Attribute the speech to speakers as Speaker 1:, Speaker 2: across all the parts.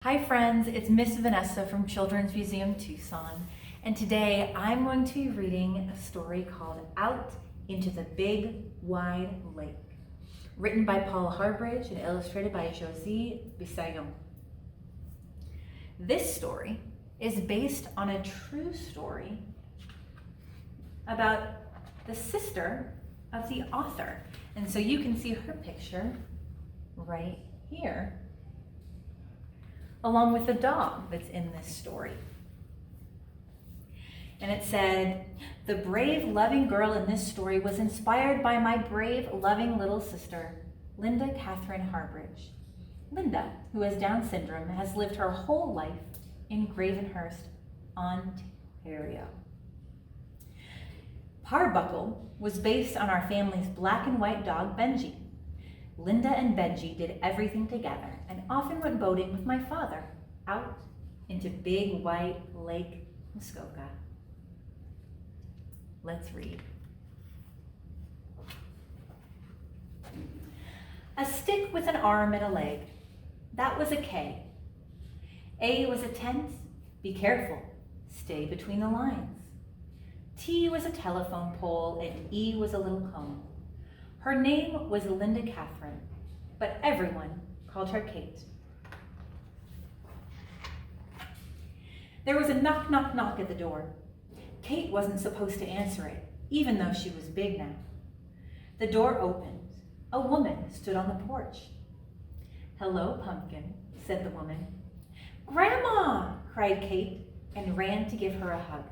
Speaker 1: Hi friends, it's Miss Vanessa from Children's Museum Tucson, and today I'm going to be reading a story called Out into the Big Wide Lake, written by Paul Harbridge and illustrated by Josee Bisaillon. This story is based on a true story about the sister of the author, and so you can see her picture right here, along with the dog that's in this story. And it said, "The brave, loving girl in this story was inspired by my brave, loving little sister, Linda Catherine Harbridge. Linda, who has Down syndrome, has lived her whole life in Gravenhurst, Ontario. Parbuckle was based on our family's black and white dog, Benji. Linda and Benji did everything together and often went boating with my father out into Big White Lake Muskoka." Let's read. A stick with an arm and a leg. That was a K. A was a tent. Be careful. Stay between the lines. T was a telephone pole and E was a little cone. Her name was Linda Catherine, but everyone called her Kate. There was a knock, knock, knock at the door. Kate wasn't supposed to answer it, even though she was big now. The door opened. A woman stood on the porch. "Hello, Pumpkin," said the woman. "Grandma!" cried Kate and ran to give her a hug.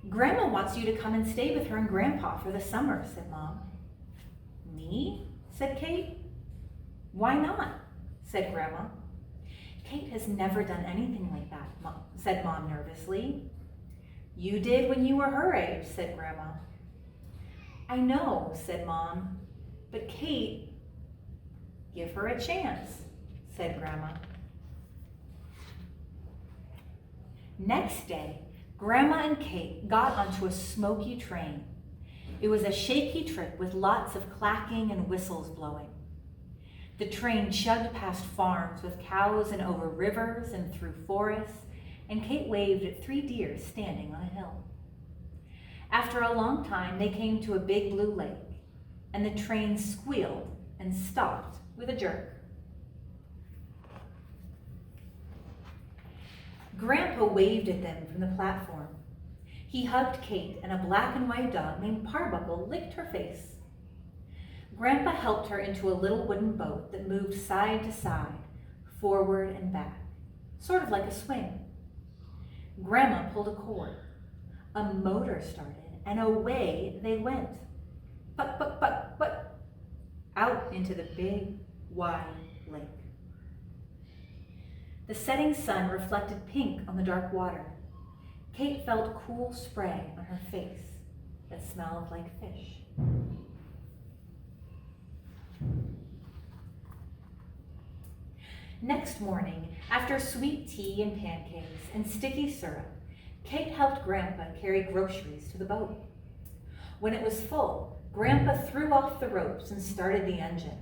Speaker 1: "Grandma wants you to come and stay with her and Grandpa for the summer," said Mom. "Me?" said Kate. "Why not?" said Grandma. "Kate has never done anything like that," said Mom nervously. "You did when you were her age," said Grandma. "I know," said Mom, "but Kate..." "Give her a chance," said Grandma. Next day, Grandma and Kate got onto a smoky train. It was a shaky trip with lots of clacking and whistles blowing. The train chugged past farms with cows and over rivers and through forests, and Kate waved at 3 deer standing on a hill. After a long time, they came to a big blue lake, and the train squealed and stopped with a jerk. Grandpa waved at them from the platform. He hugged Kate, and a black and white dog named Parbuckle licked her face. Grandpa helped her into a little wooden boat that moved side to side, forward and back, sort of like a swing. Grandma pulled a cord. A motor started, and away they went. But, out into the big, wide lake. The setting sun reflected pink on the dark water. Kate felt cool spray on her face that smelled like fish. Next morning, after sweet tea and pancakes and sticky syrup, Kate helped Grandpa carry groceries to the boat. When it was full, Grandpa threw off the ropes and started the engine.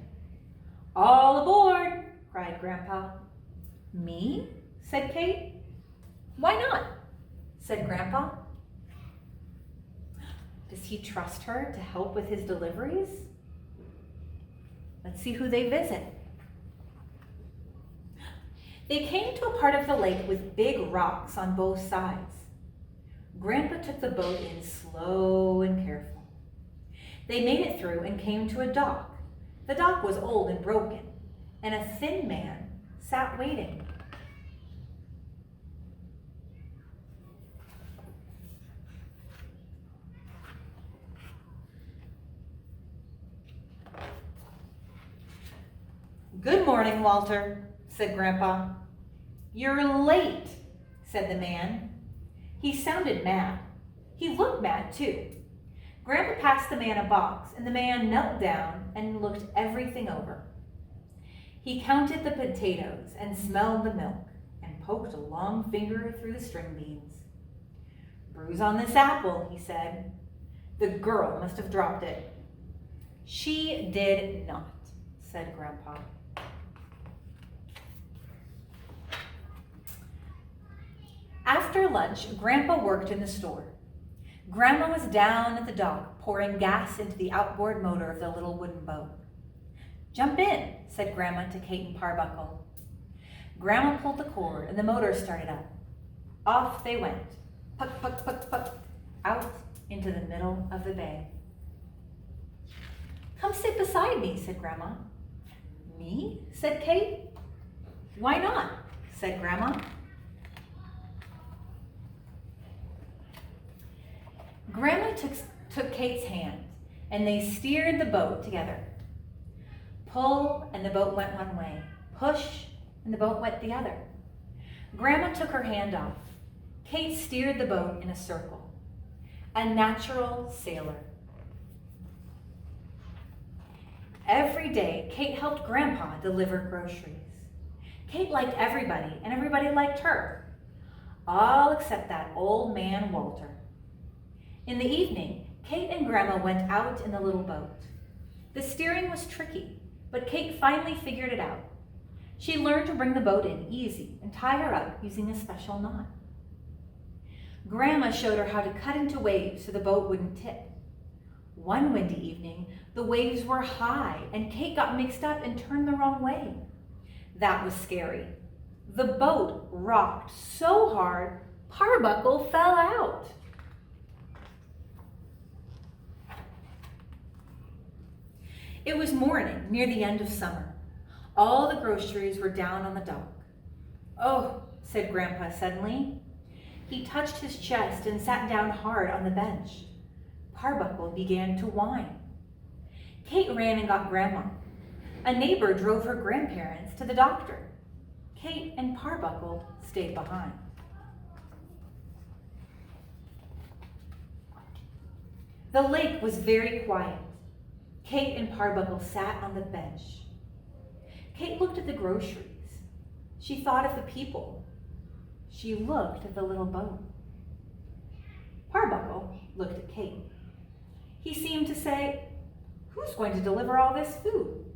Speaker 1: "All aboard!" cried Grandpa. "Me?" said Kate. "Why not?" said Grandpa. Does he trust her to help with his deliveries? Let's see who they visit. They came to a part of the lake with big rocks on both sides. Grandpa took the boat in slow and careful. They made it through and came to a dock. The dock was old and broken, and a thin man sat waiting. "Good morning, Walter," said Grandpa. "You're late," said the man. He sounded mad. He looked mad, too. Grandpa passed the man a box, and the man knelt down and looked everything over. He counted the potatoes and smelled the milk and poked a long finger through the string beans. "Bruise on this apple," he said. "The girl must have dropped it." "She did not," said Grandpa. After lunch, Grandpa worked in the store. Grandma was down at the dock, pouring gas into the outboard motor of the little wooden boat. "Jump in," said Grandma to Kate and Parbuckle. Grandma pulled the cord and the motor started up. Off they went, puck, puck, puck, puck, out into the middle of the bay. "Come sit beside me," said Grandma. "Me?" said Kate. "Why not?" said Grandma. Grandma took Kate's hand, and they steered the boat together. Pull, and the boat went one way. Push, and the boat went the other. Grandma took her hand off. Kate steered the boat in a circle. A natural sailor. Every day, Kate helped Grandpa deliver groceries. Kate liked everybody, and everybody liked her, all except that old man, Walter. In the evening, Kate and Grandma went out in the little boat. The steering was tricky, but Kate finally figured it out. She learned to bring the boat in easy and tie her up using a special knot. Grandma showed her how to cut into waves so the boat wouldn't tip. One windy evening, the waves were high and Kate got mixed up and turned the wrong way. That was scary. The boat rocked so hard, Parbuckle fell out. It was morning, near the end of summer. All the groceries were down on the dock. "Oh," said Grandpa suddenly. He touched his chest and sat down hard on the bench. Parbuckle began to whine. Kate ran and got Grandma. A neighbor drove her grandparents to the doctor. Kate and Parbuckle stayed behind. The lake was very quiet. Kate and Parbuckle sat on the bench. Kate looked at the groceries. She thought of the people. She looked at the little boat. Parbuckle looked at Kate. He seemed to say, "Who's going to deliver all this food?"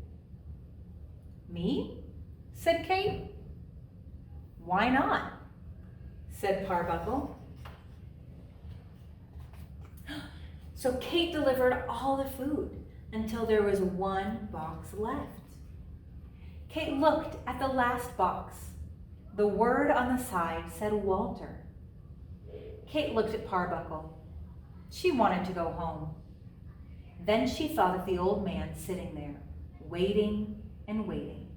Speaker 1: "Me?" said Kate. "Why not?" said Parbuckle. So Kate delivered all the food until there was one box left. Kate looked at the last box. The word on the side said Walter. Kate looked at Parbuckle. She wanted to go home. Then she thought of the old man sitting there, waiting and waiting.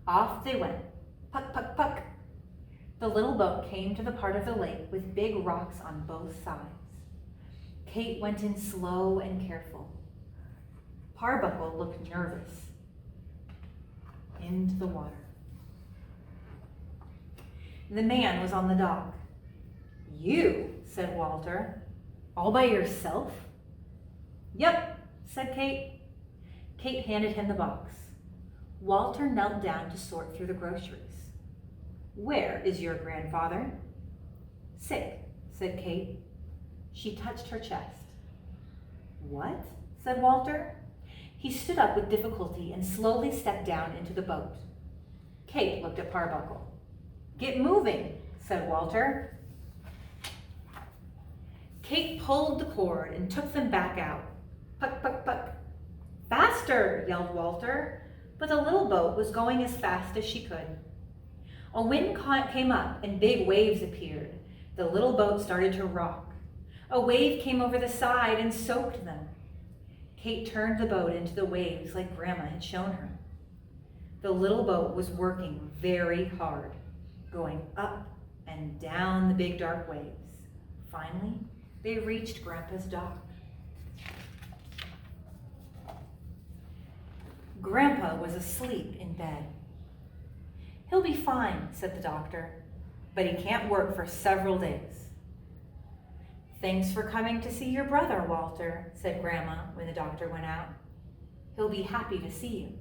Speaker 1: Off they went, puck, puck, puck. The little boat came to the part of the lake with big rocks on both sides. Kate went in slow and careful. Parbuckle looked nervous. Into the water. The man was on the dock. "You," said Walter, "all by yourself?" "Yep," said Kate. Kate handed him the box. Walter knelt down to sort through the groceries. "Where is your grandfather?" "Sick," said Kate. She touched her chest. "What?" said Walter. He stood up with difficulty and slowly stepped down into the boat. Kate looked at Parbuckle. "Get moving," said Walter. Kate pulled the cord and took them back out. Puck, puck, puck. "Faster," yelled Walter, but the little boat was going as fast as she could. A wind came up and big waves appeared. The little boat started to rock. A wave came over the side and soaked them. Kate turned the boat into the waves like Grandma had shown her. The little boat was working very hard, going up and down the big dark waves. Finally, they reached Grandpa's dock. Grandpa was asleep in bed. "He'll be fine," said the doctor, "but he can't work for several days." "Thanks for coming to see your brother, Walter," said Grandma when the doctor went out. "He'll be happy to see you."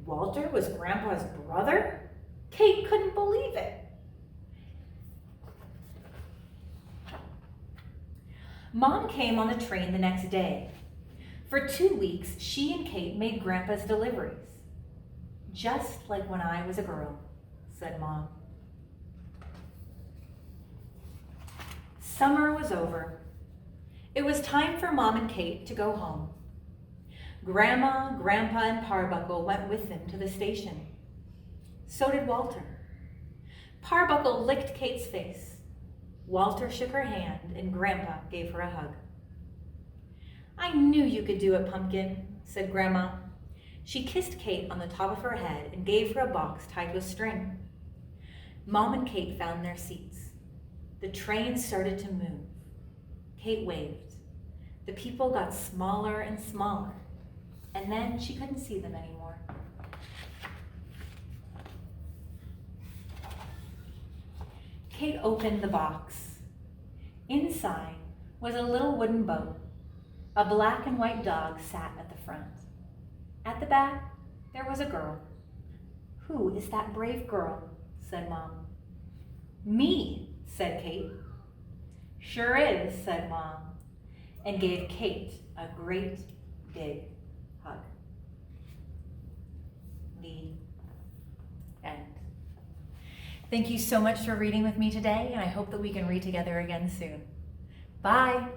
Speaker 1: Walter was Grandpa's brother? Kate couldn't believe it. Mom came on the train the next day. For 2 weeks, she and Kate made Grandpa's deliveries. "Just like when I was a girl," said Mom. Summer was over. It was time for Mom and Kate to go home. Grandma, Grandpa, and Parbuckle went with them to the station. So did Walter. Parbuckle licked Kate's face. Walter shook her hand, and Grandpa gave her a hug. "I knew you could do it, Pumpkin," said Grandma. She kissed Kate on the top of her head and gave her a box tied with string. Mom and Kate found their seats. The train started to move. Kate waved. The people got smaller and smaller, and then she couldn't see them anymore. Kate opened the box. Inside was a little wooden boat. A black and white dog sat at the front. At the back, there was a girl. "Who is that brave girl?" said Mom. "Me," said Kate. "Sure is," said Mom, and gave Kate a great big hug. The end. Thank you so much for reading with me today, and I hope that we can read together again soon. Bye.